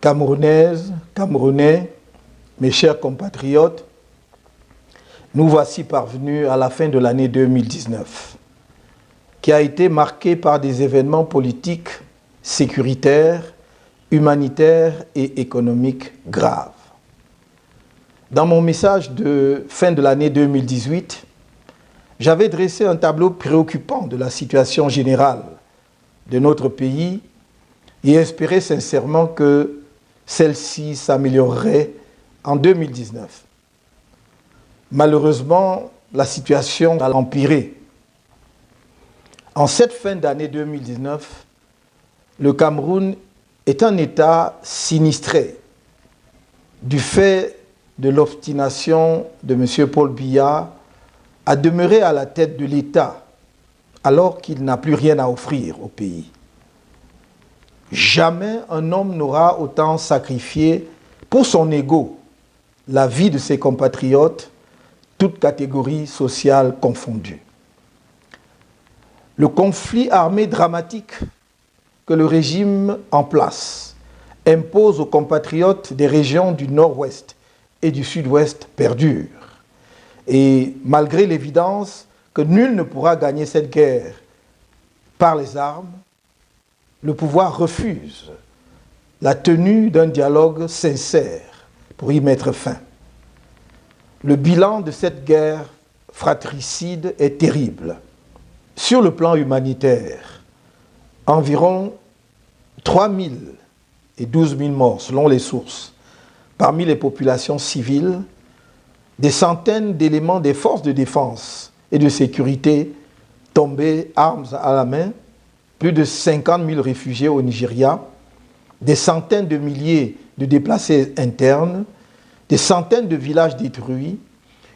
Camerounaises, Camerounais, mes chers compatriotes, nous voici parvenus à la fin de l'année 2019, qui a été marquée par des événements politiques, sécuritaires, humanitaires et économiques graves. Dans mon message de fin de l'année 2018, j'avais dressé un tableau préoccupant de la situation générale de notre pays et espérais sincèrement que celle-ci s'améliorerait en 2019. Malheureusement, la situation a empiré. En cette fin d'année 2019, le Cameroun est un État sinistré du fait de l'obstination de M. Paul Biya à demeurer à la tête de l'État alors qu'il n'a plus rien à offrir au pays. Jamais un homme n'aura autant sacrifié pour son ego la vie de ses compatriotes, toutes catégories sociales confondues. Le conflit armé dramatique que le régime en place impose aux compatriotes des régions du nord-ouest et du sud-ouest perdure. Et malgré l'évidence que nul ne pourra gagner cette guerre par les armes, le pouvoir refuse la tenue d'un dialogue sincère pour y mettre fin. Le bilan de cette guerre fratricide est terrible. Sur le plan humanitaire, environ 3 000 et 12 000 morts selon les sources parmi les populations civiles, des centaines d'éléments des forces de défense et de sécurité tombés armes à la main, plus de 50 000 réfugiés au Nigeria, des centaines de milliers de déplacés internes, des centaines de villages détruits,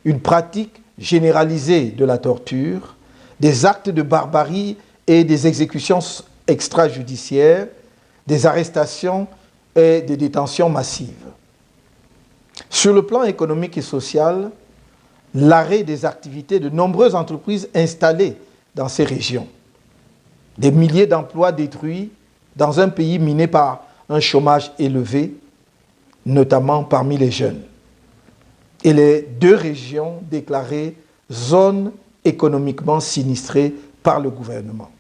une pratique généralisée de la torture, des actes de barbarie et des exécutions extrajudiciaires, des arrestations et des détentions massives. Sur le plan économique et social, l'arrêt des activités de nombreuses entreprises installées dans ces régions, des milliers d'emplois détruits dans un pays miné par un chômage élevé, notamment parmi les jeunes, et les 2 régions déclarées zones économiquement sinistrées par le gouvernement.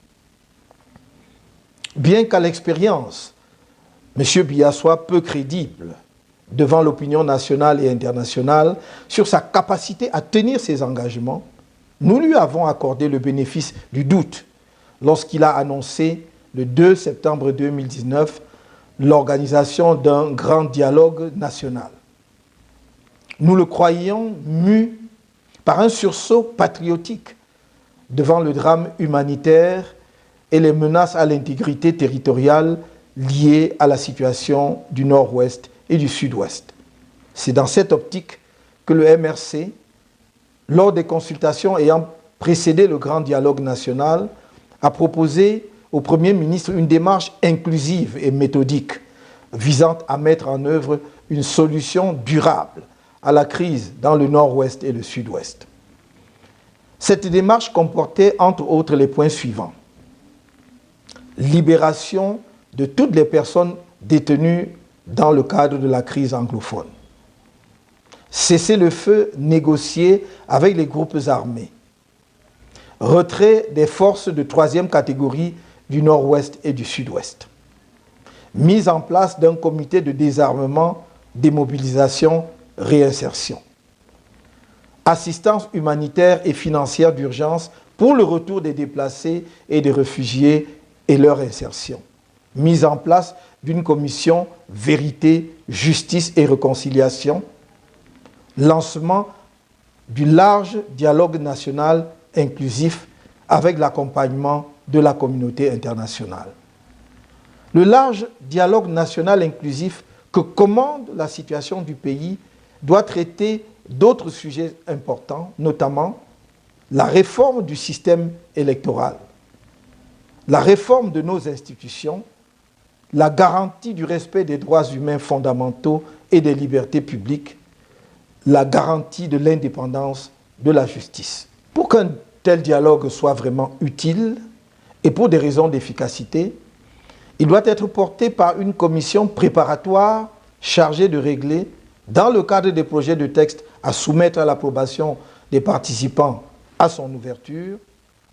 Bien qu'à l'expérience, M. Biya soit peu crédible devant l'opinion nationale et internationale sur sa capacité à tenir ses engagements, nous lui avons accordé le bénéfice du doute lorsqu'il a annoncé le 2 septembre 2019 l'organisation d'un grand dialogue national. Nous le croyions mu par un sursaut patriotique devant le drame humanitaire et les menaces à l'intégrité territoriale liées à la situation du nord-ouest et du sud-ouest. C'est dans cette optique que le MRC, lors des consultations ayant précédé le grand dialogue national, a proposé au Premier ministre une démarche inclusive et méthodique visant à mettre en œuvre une solution durable à la crise dans le nord-ouest et le sud-ouest. Cette démarche comportait entre autres les points suivants. Libération de toutes les personnes détenues dans le cadre de la crise anglophone. Cessez-le-feu négocié avec les groupes armés. Retrait des forces de 3e catégorie du nord-ouest et du sud-ouest. Mise en place d'un comité de désarmement, démobilisation, réinsertion. Assistance humanitaire et financière d'urgence pour le retour des déplacés et des réfugiés et leur insertion. Mise en place d'une commission vérité, justice et réconciliation. Lancement du large dialogue national inclusif avec l'accompagnement de la communauté internationale. Le large dialogue national inclusif que commande la situation du pays doit traiter d'autres sujets importants, notamment la réforme du système électoral, la réforme de nos institutions, la garantie du respect des droits humains fondamentaux et des libertés publiques, la garantie de l'indépendance de la justice. Pour qu'un tel dialogue soit vraiment utile et pour des raisons d'efficacité, Il doit être porté par une commission préparatoire chargée de régler, dans le cadre des projets de texte à soumettre à l'approbation des participants à son ouverture,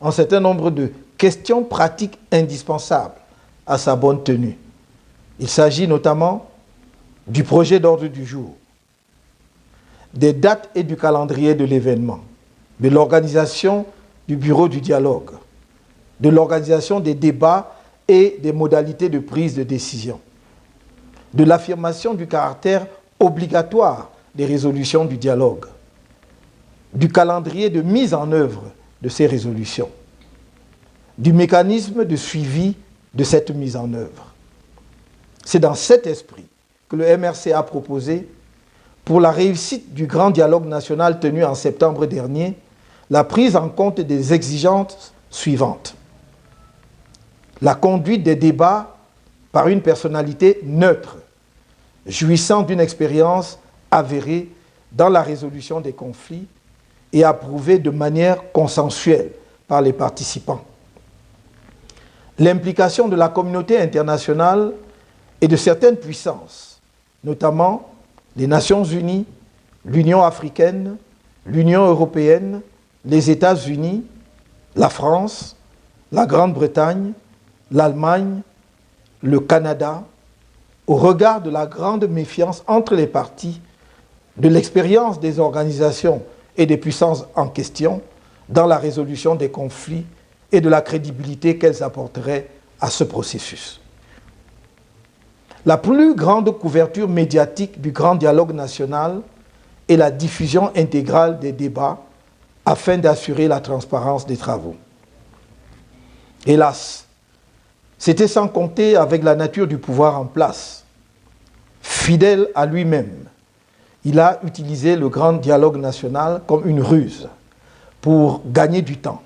un certain nombre de questions pratiques indispensables à sa bonne tenue. Il s'agit notamment du projet d'ordre du jour, des dates et du calendrier de l'événement, de l'organisation du bureau du dialogue, de l'organisation des débats et des modalités de prise de décision, de l'affirmation du caractère obligatoire des résolutions du dialogue, du calendrier de mise en œuvre de ces résolutions, du mécanisme de suivi de cette mise en œuvre. C'est dans cet esprit que le MRC a proposé, pour la réussite du grand dialogue national tenu en septembre dernier, la prise en compte des exigences suivantes. La conduite des débats par une personnalité neutre, jouissant d'une expérience avérée dans la résolution des conflits et approuvée de manière consensuelle par les participants. L'implication de la communauté internationale et de certaines puissances, notamment les Nations Unies, l'Union africaine, l'Union européenne, les États-Unis, la France, la Grande-Bretagne, l'Allemagne, le Canada, au regard de la grande méfiance entre les parties, de l'expérience des organisations et des puissances en question dans la résolution des conflits et de la crédibilité qu'elles apporteraient à ce processus. La plus grande couverture médiatique du grand dialogue national est la diffusion intégrale des débats afin d'assurer la transparence des travaux. Hélas, c'était sans compter avec la nature du pouvoir en place. Fidèle à lui-même, il a utilisé le grand dialogue national comme une ruse pour gagner du temps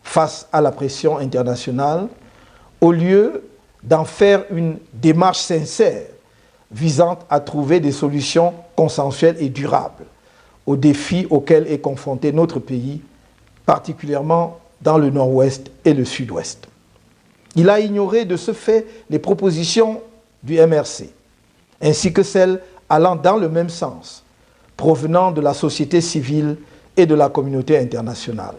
face à la pression internationale, au lieu d'en faire une démarche sincère visant à trouver des solutions consensuelles et durables aux défis auxquels est confronté notre pays, particulièrement dans le nord-ouest et le sud-ouest. Il a ignoré de ce fait les propositions du MRC, ainsi que celles allant dans le même sens, provenant de la société civile et de la communauté internationale.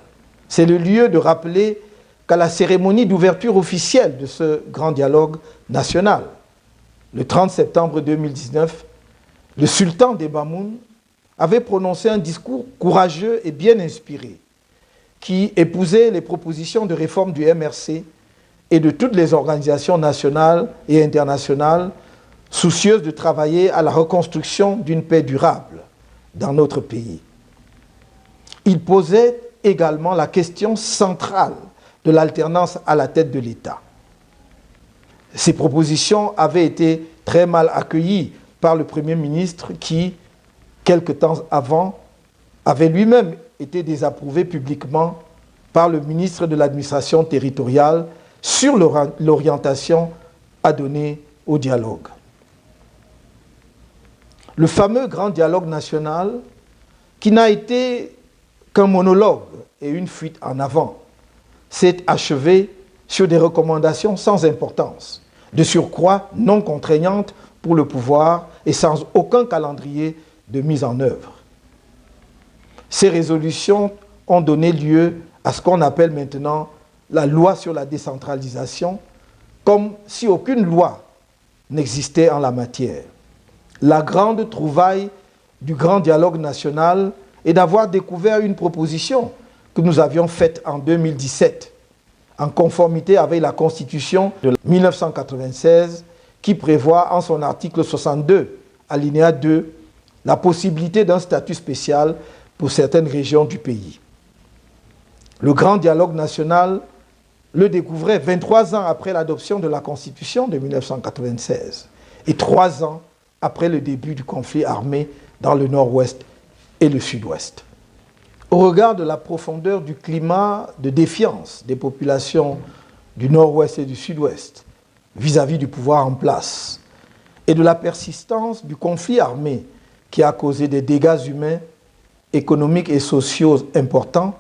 C'est le lieu de rappeler qu'à la cérémonie d'ouverture officielle de ce grand dialogue national, le 30 septembre 2019, le sultan des Bamoun avait prononcé un discours courageux et bien inspiré qui épousait les propositions de réforme du MRC et de toutes les organisations nationales et internationales soucieuses de travailler à la reconstruction d'une paix durable dans notre pays. Il posait également la question centrale de l'alternance à la tête de l'État. Ces propositions avaient été très mal accueillies par le Premier ministre qui, quelque temps avant, avait lui-même été désapprouvé publiquement par le ministre de l'administration territoriale sur l'orientation à donner au dialogue. Le fameux grand dialogue national, qui n'a été qu'un monologue et une fuite en avant, s'est achevé sur des recommandations sans importance, de surcroît non contraignantes pour le pouvoir et sans aucun calendrier de mise en œuvre. Ces résolutions ont donné lieu à ce qu'on appelle maintenant la loi sur la décentralisation, comme si aucune loi n'existait en la matière. La grande trouvaille du grand dialogue national est d'avoir découvert une proposition que nous avions faite en 2017, en conformité avec la Constitution de 1996, qui prévoit en son article 62, alinéa 2, la possibilité d'un statut spécial pour certaines régions du pays. Le grand dialogue national le découvrait 23 ans après l'adoption de la Constitution de 1996 et 3 ans après le début du conflit armé dans le nord-ouest et le sud-ouest. Au regard de la profondeur du climat de défiance des populations du nord-ouest et du sud-ouest vis-à-vis du pouvoir en place et de la persistance du conflit armé qui a causé des dégâts humains, économiques et sociaux importants,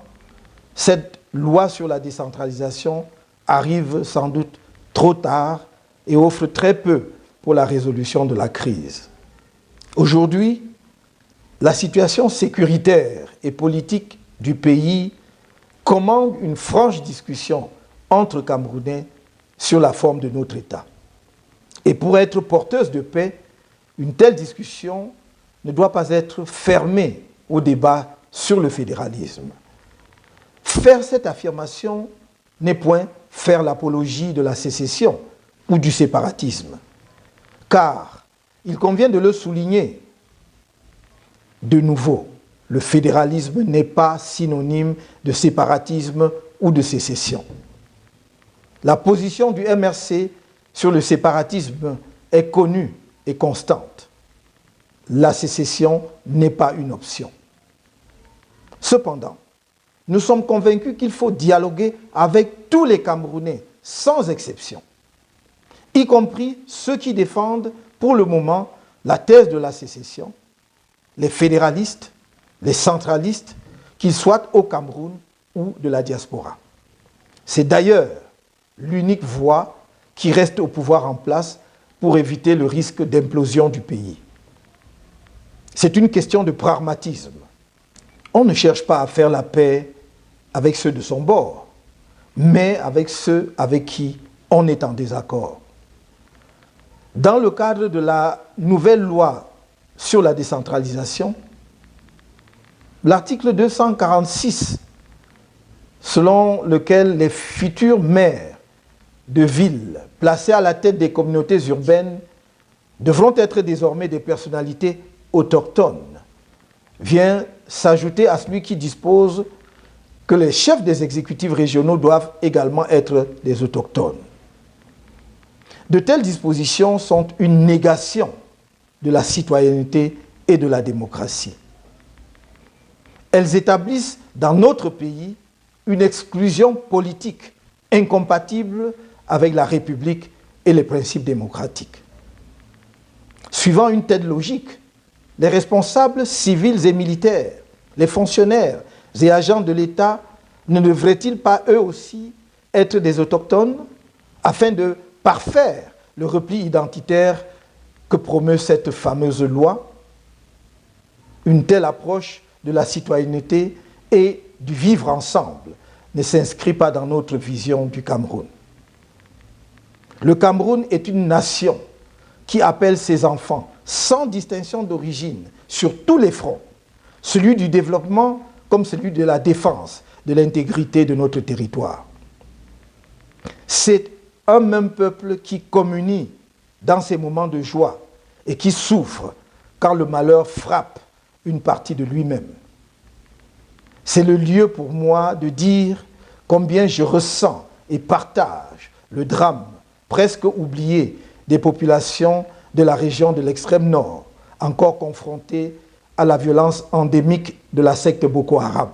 cette loi sur la décentralisation arrive sans doute trop tard et offre très peu pour la résolution de la crise. Aujourd'hui, la situation sécuritaire et politique du pays commande une franche discussion entre Camerounais sur la forme de notre État. Et pour être porteuse de paix, une telle discussion ne doit pas être fermée au débat sur le fédéralisme. Faire cette affirmation n'est point faire l'apologie de la sécession ou du séparatisme, car il convient de le souligner. De nouveau, le fédéralisme n'est pas synonyme de séparatisme ou de sécession. La position du MRC sur le séparatisme est connue et constante. La sécession n'est pas une option. Cependant, nous sommes convaincus qu'il faut dialoguer avec tous les Camerounais, sans exception, y compris ceux qui défendent pour le moment la thèse de la sécession, les fédéralistes, les centralistes, qu'ils soient au Cameroun ou de la diaspora. C'est d'ailleurs l'unique voie qui reste au pouvoir en place pour éviter le risque d'implosion du pays. C'est une question de pragmatisme. On ne cherche pas à faire la paix avec ceux de son bord, mais avec ceux avec qui on est en désaccord. Dans le cadre de la nouvelle loi sur la décentralisation, l'article 246, selon lequel les futurs maires de villes placés à la tête des communautés urbaines devront être désormais des personnalités autochtones, vient s'ajouter à celui qui dispose que les chefs des exécutifs régionaux doivent également être des autochtones. De telles dispositions sont une négation de la citoyenneté et de la démocratie. Elles établissent dans notre pays une exclusion politique incompatible avec la République et les principes démocratiques. Suivant une telle logique, les responsables civils et militaires, les fonctionnaires et agents de l'État ne devraient-ils pas eux aussi être des autochtones afin de parfaire le repli identitaire que promeut cette fameuse loi? Une telle approche de la citoyenneté et du vivre ensemble ne s'inscrit pas dans notre vision du Cameroun. Le Cameroun est une nation qui appelle ses enfants, sans distinction d'origine, sur tous les fronts, celui du développement comme celui de la défense de l'intégrité de notre territoire. C'est un même peuple qui communie dans ses moments de joie et qui souffre quand le malheur frappe une partie de lui-même. C'est le lieu pour moi de dire combien je ressens et partage le drame presque oublié des populations de la région de l'extrême nord, encore confrontées à la violence endémique de la secte Boko Haram.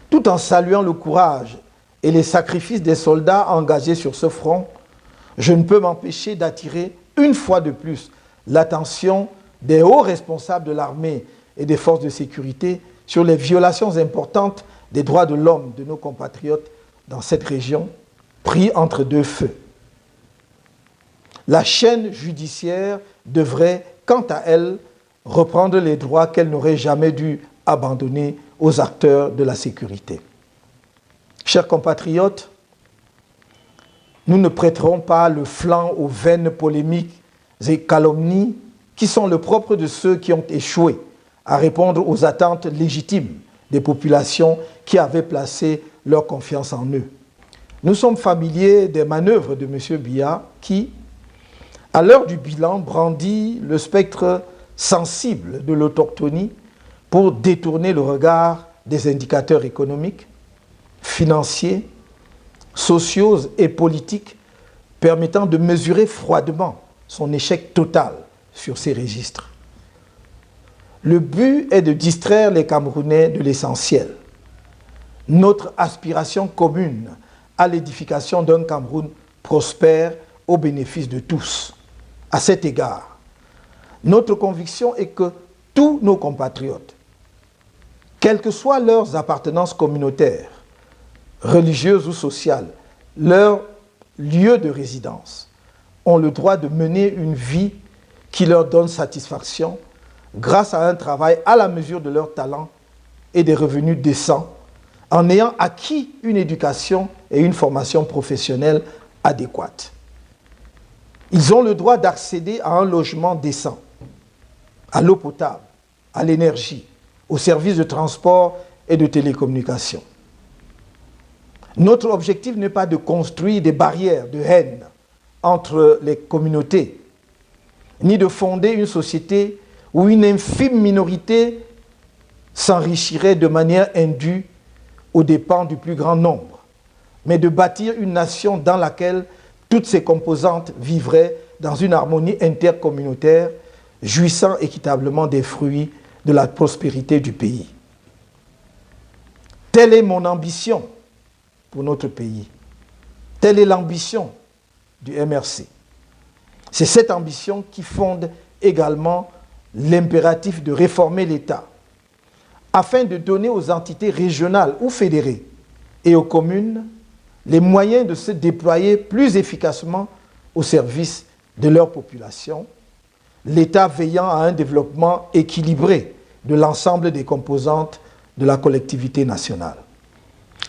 Tout en saluant le courage et les sacrifices des soldats engagés sur ce front, je ne peux m'empêcher d'attirer une fois de plus l'attention des hauts responsables de l'armée et des forces de sécurité sur les violations importantes des droits de l'homme de nos compatriotes dans cette région, pris entre deux feux. La chaîne judiciaire devrait, quant à elle, reprendre les droits qu'elle n'aurait jamais dû abandonner aux acteurs de la sécurité. Chers compatriotes, nous ne prêterons pas le flanc aux vaines polémiques et calomnies qui sont le propre de ceux qui ont échoué à répondre aux attentes légitimes des populations qui avaient placé leur confiance en eux. Nous sommes familiers des manœuvres de M. Biya qui, à l'heure du bilan, brandit le spectre sensible de l'autochtonie pour détourner le regard des indicateurs économiques, financiers, sociaux et politiques permettant de mesurer froidement son échec total sur ces registres. Le but est de distraire les Camerounais de l'essentiel. Notre aspiration commune à l'édification d'un Cameroun prospère au bénéfice de tous. À cet égard, notre conviction est que tous nos compatriotes, quelles que soient leurs appartenances communautaires, religieuses ou sociales, leur lieu de résidence, ont le droit de mener une vie qui leur donne satisfaction grâce à un travail à la mesure de leur talent et des revenus décents, en ayant acquis une éducation et une formation professionnelle adéquates. Ils ont le droit d'accéder à un logement décent, à l'eau potable, à l'énergie, aux services de transport et de télécommunication. Notre objectif n'est pas de construire des barrières de haine entre les communautés, ni de fonder une société où une infime minorité s'enrichirait de manière indue aux dépens du plus grand nombre, mais de bâtir une nation dans laquelle toutes ses composantes vivraient dans une harmonie intercommunautaire, jouissant équitablement des fruits de la prospérité du pays. Telle est mon ambition pour notre pays. Telle est l'ambition du MRC. C'est cette ambition qui fonde également l'impératif de réformer l'État, afin de donner aux entités régionales ou fédérées et aux communes les moyens de se déployer plus efficacement au service de leur population, l'État veillant à un développement équilibré de l'ensemble des composantes de la collectivité nationale.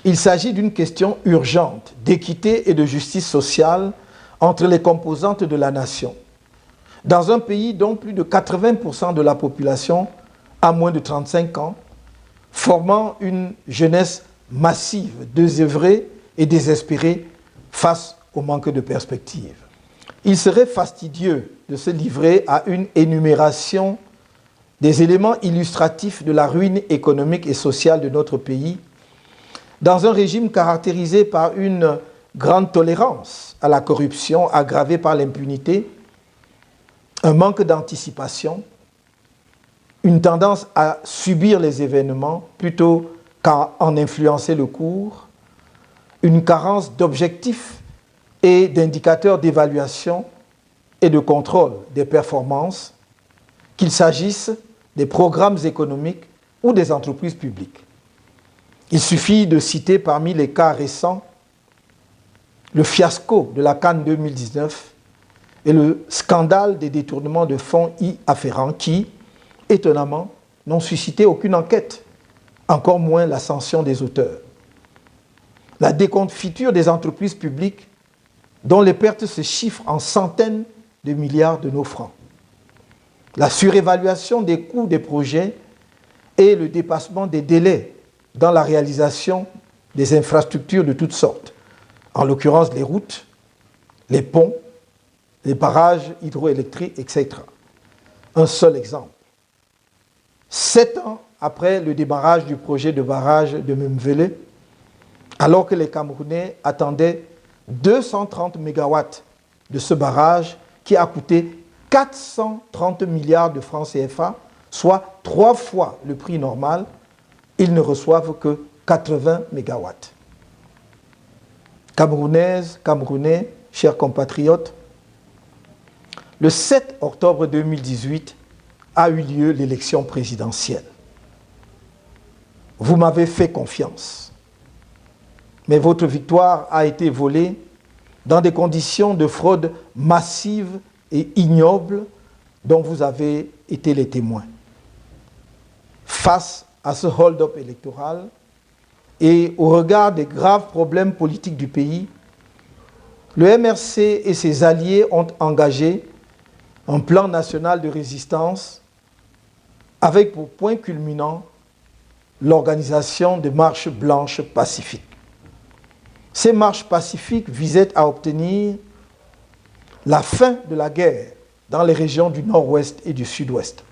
Il s'agit d'une question urgente d'équité et de justice sociale entre les composantes de la nation. Dans un pays dont plus de 80% de la population a moins de 35 ans, formant une jeunesse massive, désœuvrée et désespérée face au manque de perspectives. Il serait fastidieux de se livrer à une énumération des éléments illustratifs de la ruine économique et sociale de notre pays, dans un régime caractérisé par une grande tolérance à la corruption aggravée par l'impunité, un manque d'anticipation, une tendance à subir les événements plutôt qu'à en influencer le cours, une carence d'objectifs et d'indicateurs d'évaluation et de contrôle des performances, qu'il s'agisse des programmes économiques ou des entreprises publiques. Il suffit de citer parmi les cas récents le fiasco de la Cannes 2019 et le scandale des détournements de fonds y afférents qui, étonnamment, n'ont suscité aucune enquête, encore moins la sanction des auteurs. La déconfiture des entreprises publiques dont les pertes se chiffrent en centaines de milliards de nos francs. La surévaluation des coûts des projets et le dépassement des délais dans la réalisation des infrastructures de toutes sortes, en l'occurrence les routes, les ponts, les barrages hydroélectriques, etc. Un seul exemple. 7 ans après le démarrage du projet de barrage de Memvele, alors que les Camerounais attendaient 230 mégawatts de ce barrage qui a coûté 430 milliards de francs CFA, soit 3 fois le prix normal, ils ne reçoivent que 80 mégawatts. Camerounaises, Camerounais, chers compatriotes, le 7 octobre 2018 a eu lieu l'élection présidentielle. Vous m'avez fait confiance, mais votre victoire a été volée dans des conditions de fraude massive et ignoble dont vous avez été les témoins. Face à ce hold-up électoral et au regard des graves problèmes politiques du pays, le MRC et ses alliés ont engagé un plan national de résistance avec pour point culminant l'organisation de marches blanches pacifiques. Ces marches pacifiques visaient à obtenir la fin de la guerre dans les régions du nord-ouest et du sud-ouest.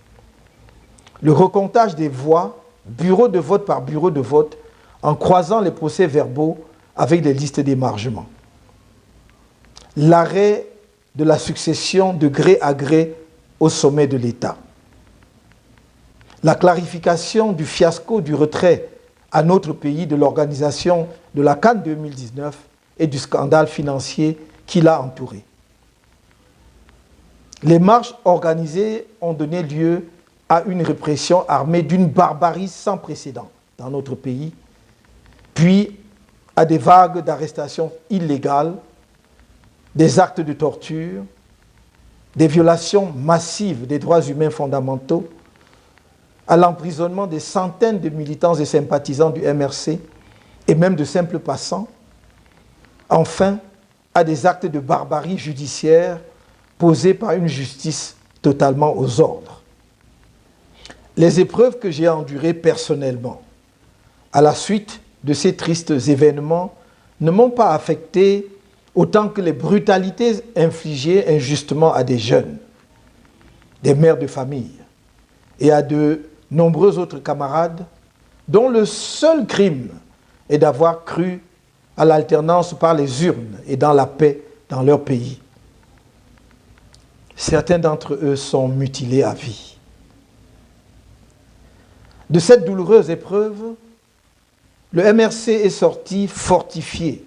Le recomptage des voix, bureau de vote par bureau de vote, en croisant les procès-verbaux avec des listes d'émargement. L'arrêt de la succession de gré à gré au sommet de l'État. La clarification du fiasco du retrait à notre pays de l'organisation de la Cannes 2019 et du scandale financier qui l'a entouré. Les marches organisées ont donné lieu à une répression armée d'une barbarie sans précédent dans notre pays, puis à des vagues d'arrestations illégales, des actes de torture, des violations massives des droits humains fondamentaux, à l'emprisonnement des centaines de militants et sympathisants du MRC et même de simples passants, enfin à des actes de barbarie judiciaire posés par une justice totalement aux ordres. Les épreuves que j'ai endurées personnellement à la suite de ces tristes événements ne m'ont pas affecté autant que les brutalités infligées injustement à des jeunes, des mères de famille et à de nombreux autres camarades dont le seul crime est d'avoir cru à l'alternance par les urnes et dans la paix dans leur pays. Certains d'entre eux sont mutilés à vie. De cette douloureuse épreuve, le MRC est sorti fortifié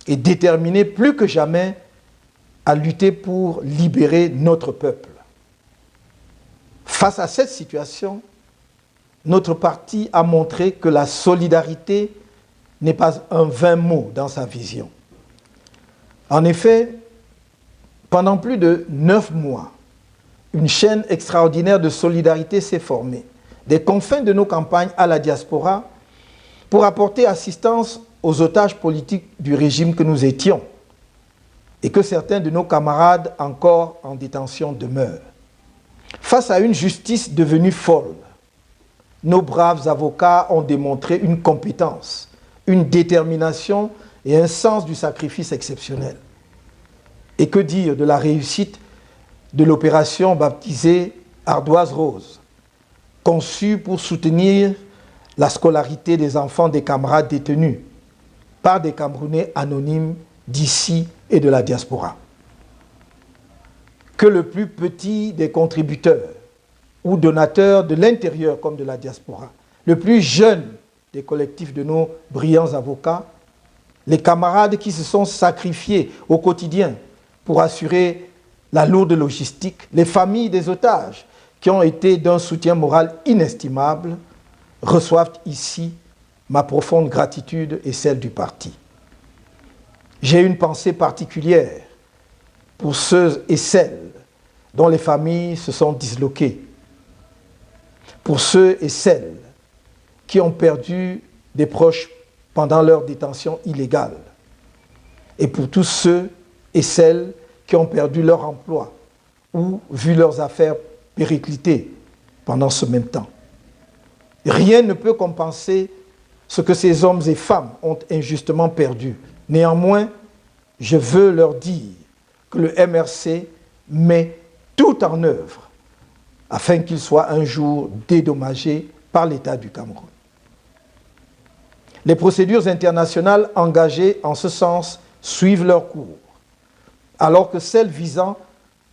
et déterminé plus que jamais à lutter pour libérer notre peuple. Face à cette situation, notre parti a montré que la solidarité n'est pas un vain mot dans sa vision. En effet, pendant plus de 9 mois, une chaîne extraordinaire de solidarité s'est formée, des confins de nos campagnes à la diaspora, pour apporter assistance aux otages politiques du régime que nous étions et que certains de nos camarades encore en détention demeurent. Face à une justice devenue folle, nos braves avocats ont démontré une compétence, une détermination et un sens du sacrifice exceptionnel. Et que dire de la réussite de l'opération baptisée Ardoise Rose, conçue pour soutenir la scolarité des enfants des camarades détenus par des Camerounais anonymes d'ici et de la diaspora. Que le plus petit des contributeurs ou donateurs de l'intérieur comme de la diaspora, le plus jeune des collectifs de nos brillants avocats, les camarades qui se sont sacrifiés au quotidien pour assurer la lourde logistique, les familles des otages qui ont été d'un soutien moral inestimable, reçoivent ici ma profonde gratitude et celle du parti. J'ai une pensée particulière pour ceux et celles dont les familles se sont disloquées, pour ceux et celles qui ont perdu des proches pendant leur détention illégale, et pour tous ceux et celles qui ont perdu leur emploi ou vu leurs affaires péricliter pendant ce même temps. Rien ne peut compenser ce que ces hommes et femmes ont injustement perdu. Néanmoins, je veux leur dire que le MRC met tout en œuvre afin qu'il soit un jour dédommagé par l'État du Cameroun. Les procédures internationales engagées en ce sens suivent leur cours, alors que celles visant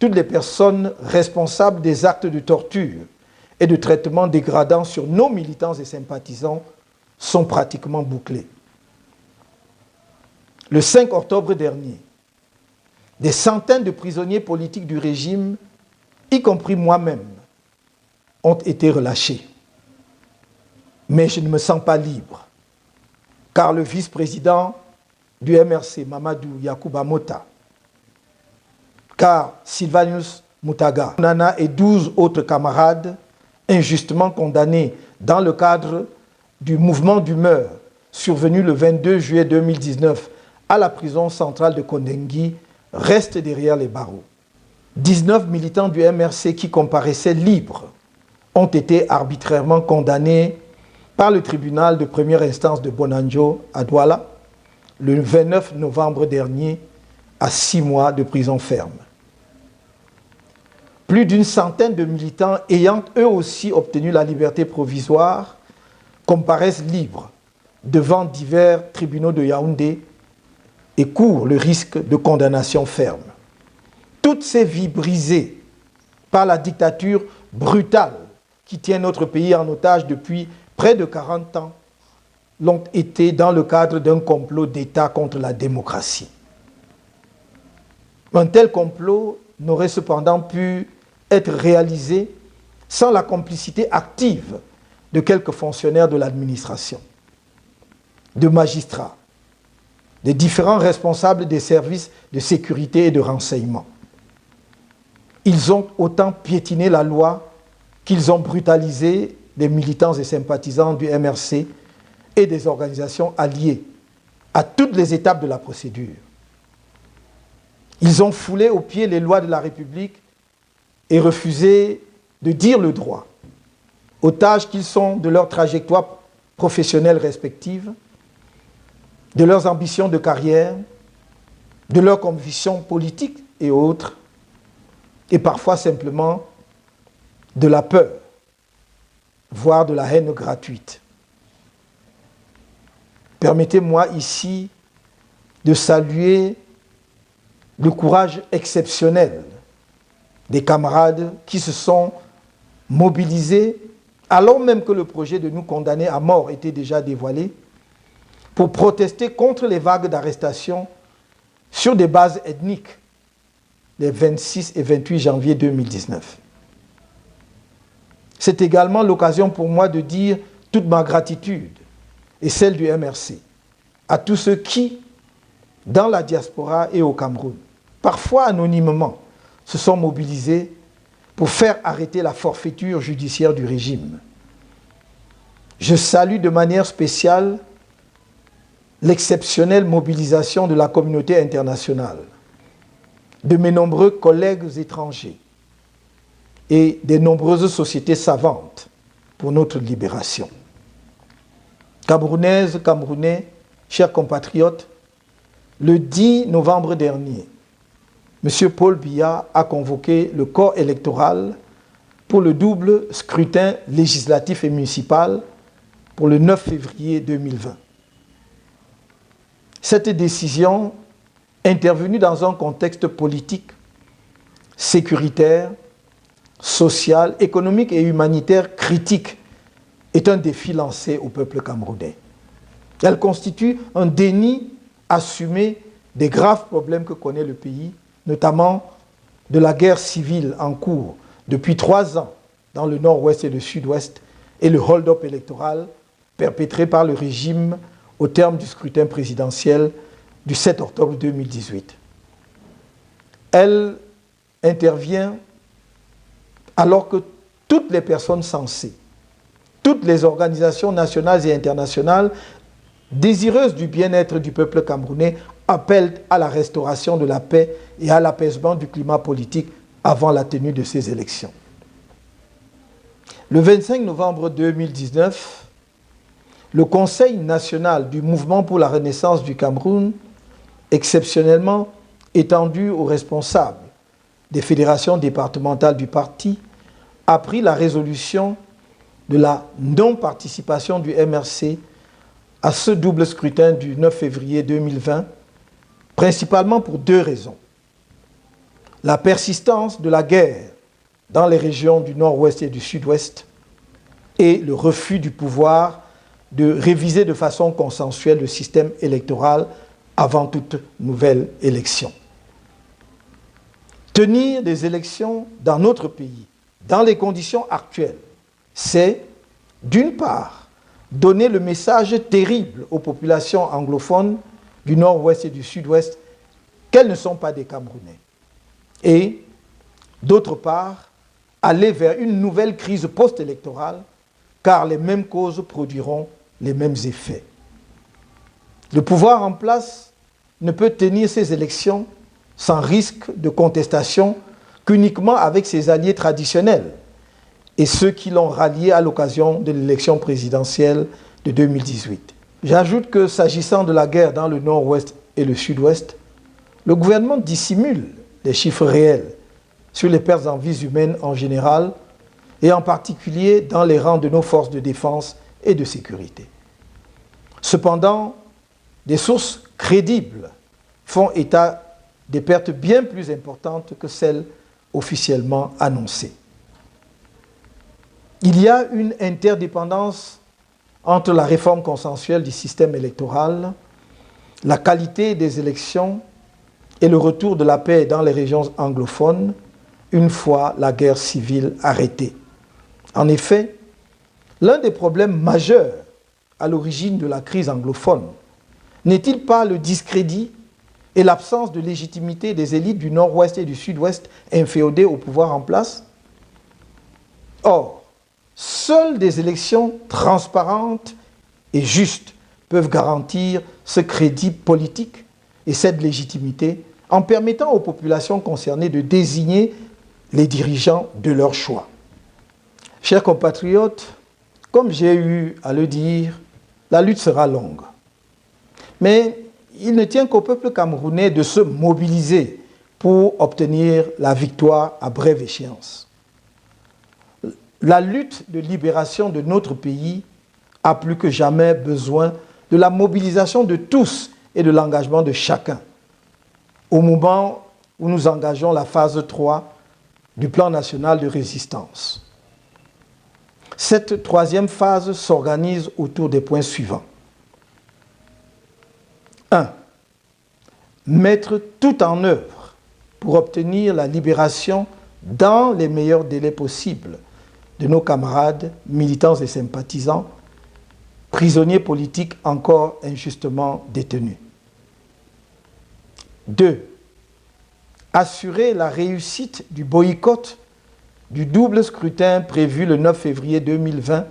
toutes les personnes responsables des actes de torture et de traitements dégradants sur nos militants et sympathisants sont pratiquement bouclées. Le 5 octobre dernier, des centaines de prisonniers politiques du régime, y compris moi-même, ont été relâchés. Mais je ne me sens pas libre, car le vice-président du MRC, Mamadou Yacouba Mota, car Sylvanus Moutaga, Nana et 12 autres camarades injustement condamnés dans le cadre du mouvement d'humeur survenu le 22 juillet 2019 à la prison centrale de Kondengui restent derrière les barreaux. 19 militants du MRC qui comparaissaient libres ont été arbitrairement condamnés par le tribunal de première instance de Bonanjo à Douala le 29 novembre dernier à 6 mois de prison ferme. Plus d'une centaine de militants ayant eux aussi obtenu la liberté provisoire comparaissent libres devant divers tribunaux de Yaoundé et courent le risque de condamnation ferme. Toutes ces vies brisées par la dictature brutale qui tient notre pays en otage depuis près de 40 ans l'ont été dans le cadre d'un complot d'État contre la démocratie. Un tel complot n'aurait cependant pu être réalisé sans la complicité active de quelques fonctionnaires de l'administration, de magistrats, des différents responsables des services de sécurité et de renseignement. Ils ont autant piétiné la loi qu'ils ont brutalisé des militants et sympathisants du MRC et des organisations alliées à toutes les étapes de la procédure. Ils ont foulé aux pieds les lois de la République et refusé de dire le droit, otages qu'ils sont de leur trajectoire professionnelle respective, de leurs ambitions de carrière, de leurs convictions politiques et autres, et parfois simplement de la peur, voire de la haine gratuite. Permettez-moi ici de saluer le courage exceptionnel des camarades qui se sont mobilisés, alors même que le projet de nous condamner à mort était déjà dévoilé, pour protester contre les vagues d'arrestations sur des bases ethniques les 26 et 28 janvier 2019. C'est également l'occasion pour moi de dire toute ma gratitude et celle du MRC à tous ceux qui, dans la diaspora et au Cameroun, parfois anonymement, se sont mobilisés pour faire arrêter la forfaiture judiciaire du régime. Je salue de manière spéciale l'exceptionnelle mobilisation de la communauté internationale, de mes nombreux collègues étrangers et des nombreuses sociétés savantes pour notre libération. Camerounaises, Camerounais, chers compatriotes, le 10 novembre dernier, M. Paul Biya a convoqué le corps électoral pour le double scrutin législatif et municipal pour le 9 février 2020. Cette décision, intervenue dans un contexte politique, sécuritaire, social, économique et humanitaire critique, est un défi lancé au peuple camerounais. Elle constitue un déni assumé des graves problèmes que connaît le pays, notamment de la guerre civile en cours depuis 3 ans dans le nord-ouest et le sud-ouest et le hold-up électoral perpétré par le régime au terme du scrutin présidentiel du 7 octobre 2018. Elle intervient alors que toutes les personnes sensées, toutes les organisations nationales et internationales désireuses du bien-être du peuple camerounais appellent à la restauration de la paix et à l'apaisement du climat politique avant la tenue de ces élections. Le 25 novembre 2019, le Conseil national du Mouvement pour la Renaissance du Cameroun, exceptionnellement étendu aux responsables des fédérations départementales du parti, a pris la résolution de la non-participation du MRC à ce double scrutin du 9 février 2020, principalement pour 2 raisons. La persistance de la guerre dans les régions du nord-ouest et du sud-ouest et le refus du pouvoir de réviser de façon consensuelle le système électoral avant toute nouvelle élection. Tenir des élections dans notre pays, dans les conditions actuelles, c'est, d'une part, donner le message terrible aux populations anglophones du nord-ouest et du sud-ouest qu'elles ne sont pas des Camerounais. Et, d'autre part, aller vers une nouvelle crise post-électorale, car les mêmes causes produiront les mêmes effets. Le pouvoir en place ne peut tenir ces élections sans risque de contestation qu'uniquement avec ses alliés traditionnels et ceux qui l'ont rallié à l'occasion de l'élection présidentielle de 2018. J'ajoute que s'agissant de la guerre dans le nord-ouest et le sud-ouest, le gouvernement dissimule les chiffres réels sur les pertes en vies humaines en général et en particulier dans les rangs de nos forces de défense et de sécurité. Cependant, des sources crédibles font état des pertes bien plus importantes que celles officiellement annoncées. Il y a une interdépendance entre la réforme consensuelle du système électoral, la qualité des élections et le retour de la paix dans les régions anglophones une fois la guerre civile arrêtée. En effet, l'un des problèmes majeurs à l'origine de la crise anglophone N'est-il pas le discrédit et l'absence de légitimité des élites du Nord-Ouest et du Sud-Ouest inféodées au pouvoir en place? Or, seules des élections transparentes et justes peuvent garantir ce crédit politique et cette légitimité en permettant aux populations concernées de désigner les dirigeants de leur choix. Chers compatriotes, comme j'ai eu à le dire, la lutte sera longue. Mais il ne tient qu'au peuple camerounais de se mobiliser pour obtenir la victoire à brève échéance. La lutte de libération de notre pays a plus que jamais besoin de la mobilisation de tous et de l'engagement de chacun. Au moment où nous engageons la phase 3 du plan national de résistance. Cette troisième phase s'organise autour des points suivants. 1. Mettre tout en œuvre pour obtenir la libération dans les meilleurs délais possibles de nos camarades, militants et sympathisants, prisonniers politiques encore injustement détenus. 2. Assurer la réussite du boycott du double scrutin prévu le 9 février 2020,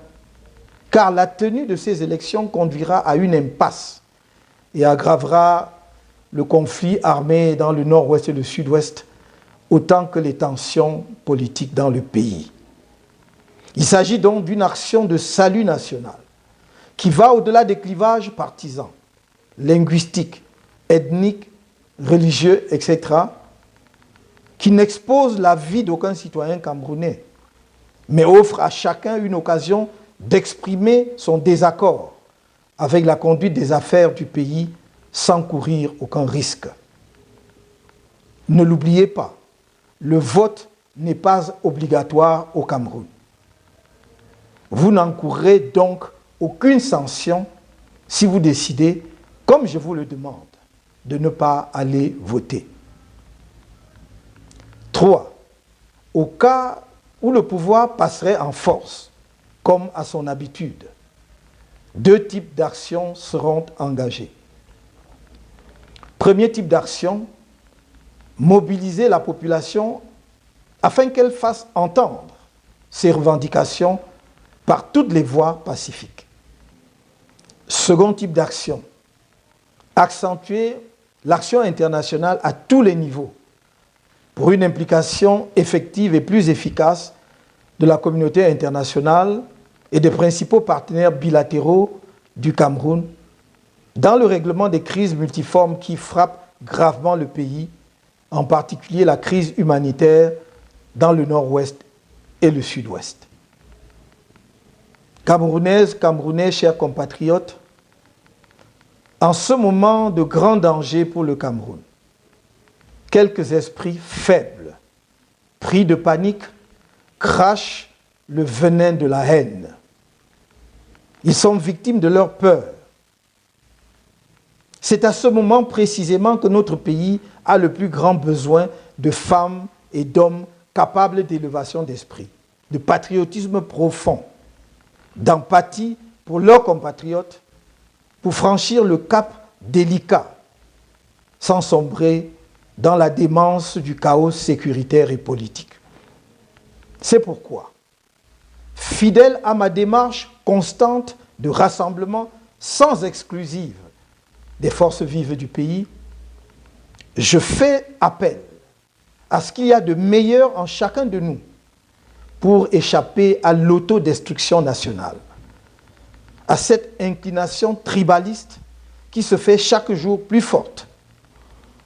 car la tenue de ces élections conduira à une impasse et aggravera le conflit armé dans le nord-ouest et le sud-ouest, autant que les tensions politiques dans le pays. Il s'agit donc d'une action de salut national qui va au-delà des clivages partisans, linguistiques, ethniques, religieux, etc., qui n'expose la vie d'aucun citoyen camerounais, mais offre à chacun une occasion d'exprimer son désaccord avec la conduite des affaires du pays sans courir aucun risque. Ne l'oubliez pas, le vote n'est pas obligatoire au Cameroun. Vous n'encourrez donc aucune sanction si vous décidez, comme je vous le demande, de ne pas aller voter. 3. Au cas où le pouvoir passerait en force, comme à son habitude, 2 types d'actions seront engagés. Premier type d'action, mobiliser la population afin qu'elle fasse entendre ses revendications par toutes les voies pacifiques. Second type d'action, accentuer l'action internationale à tous les niveaux pour une implication effective et plus efficace de la communauté internationale et des principaux partenaires bilatéraux du Cameroun dans le règlement des crises multiformes qui frappent gravement le pays, en particulier la crise humanitaire dans le nord-ouest et le sud-ouest. Camerounaises, Camerounais, chers compatriotes, en ce moment de grand danger pour le Cameroun, quelques esprits faibles, pris de panique, crachent le venin de la haine. Ils sont victimes de leur peur. C'est à ce moment précisément que notre pays a le plus grand besoin de femmes et d'hommes capables d'élévation d'esprit, de patriotisme profond, d'empathie pour leurs compatriotes, pour franchir le cap délicat, sans sombrer dans la démence du chaos sécuritaire et politique. C'est pourquoi, fidèle à ma démarche constante de rassemblement sans exclusive des forces vives du pays, je fais appel à ce qu'il y a de meilleur en chacun de nous pour échapper à l'autodestruction nationale, à cette inclination tribaliste qui se fait chaque jour plus forte,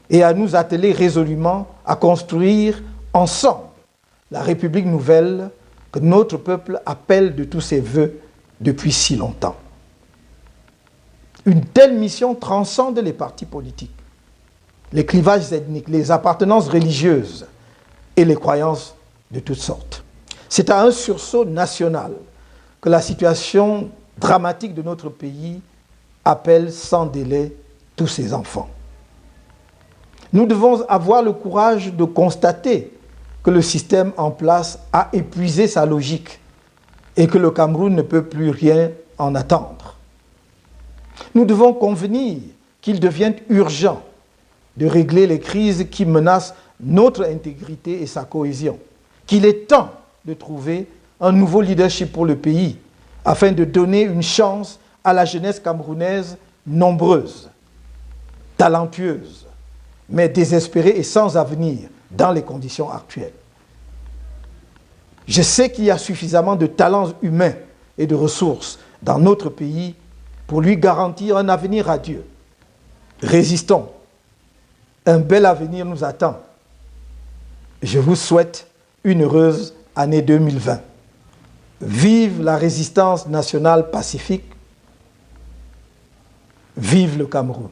et à nous atteler résolument à construire ensemble la République nouvelle que notre peuple appelle de tous ses vœux depuis si longtemps. Une telle mission transcende les partis politiques, les clivages ethniques, les appartenances religieuses et les croyances de toutes sortes. C'est à un sursaut national que la situation dramatique de notre pays appelle sans délai tous ses enfants. Nous devons avoir le courage de constater que le système en place a épuisé sa logique et que le Cameroun ne peut plus rien en attendre. Nous devons convenir qu'il devient urgent de régler les crises qui menacent notre intégrité et sa cohésion, qu'il est temps de trouver un nouveau leadership pour le pays afin de donner une chance à la jeunesse camerounaise nombreuse, talentueuse, mais désespérée et sans avenir dans les conditions actuelles. Je sais qu'il y a suffisamment de talents humains et de ressources dans notre pays pour lui garantir un avenir radieux. Résistons. Un bel avenir nous attend. Je vous souhaite une heureuse année 2020. Vive la résistance nationale pacifique. Vive le Cameroun.